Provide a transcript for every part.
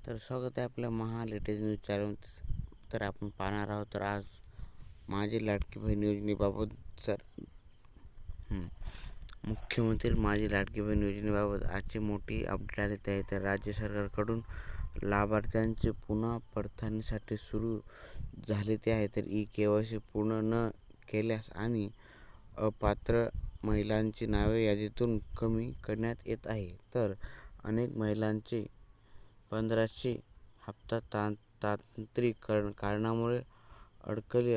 तर स्वागत आहे आपल्या लेटेस्ट न्यूज चॅनल. तर आपण पाहणार आहोत तर आज माझी लाडकी बहीण योजनेबाबत मुख्यमंत्री माझी लाडकी बहीण योजनेबाबत आजची मोठी अपडेट आली आहे. तर राज्य सरकारकडून लाभार्थ्यांचे पुन्हा पडताळणीसाठी सुरू झाले ते आहे. तर KYC पूर्ण न केल्यास आणि अपात्र महिलांची नावे यादीतून कमी करण्यात येत आहे. तर अनेक महिलांचे 1500 हप्ता तांत्रिक कारणामुळे अडकले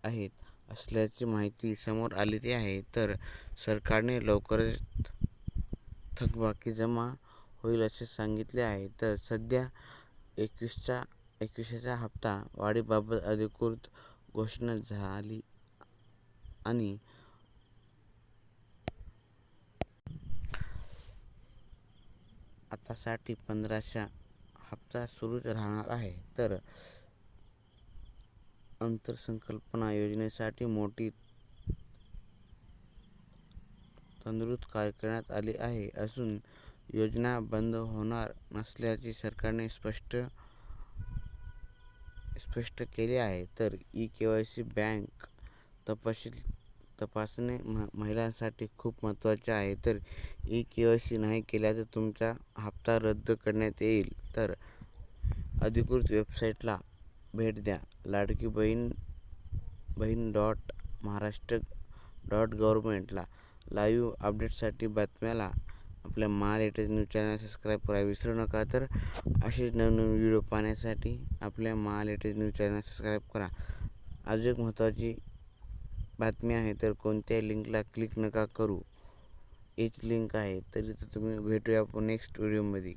आहेत असल्याची माहिती समोर आलेली आहे. तर सरकारने लवकरच थकबाकी जमा होईल असे सांगितले आहे. तर सध्या 21चा हप्ता वाढीबाबत अधिकृत घोषणा झाली आणि आतासाठी 1500 हप्ता सुरूच राहणार आहे. तर अर्थसंकल्पीय योजनेसाठी मोठी तरतूद करण्यात आली आहे असून योजना बंद होणार नसल्याचे सरकारने स्पष्ट केले आहे. तर KYC बँक तपासणे महिलांसाठी खूप महत्त्वाचे आहे. तर KYC नाही केल्यास तुमचा हप्ता रद्द करण्यात येईल. तर अधिकृत वेबसाईटला भेट द्या लाडकी बहीण .महाराष्ट्र.gov.ला लाईव्ह अपडेटसाठी बातम्याला आपल्या लेटेस्ट न्यूज चॅनल सबस्क्राईब करायला विसरू नका. तर असेच नवनवीन व्हिडिओ पाहण्यासाठी आपल्या लेटेस्ट न्यूज चॅनल सबस्क्राईब करा. अजून एक महत्त्वाची बातमी आहे. तर कोणत्याही लिंकला क्लिक नका करू, हीच लिंक आहे. तरी तर तुम्ही भेटूया नेक्स्ट व्हिडिओमध्ये.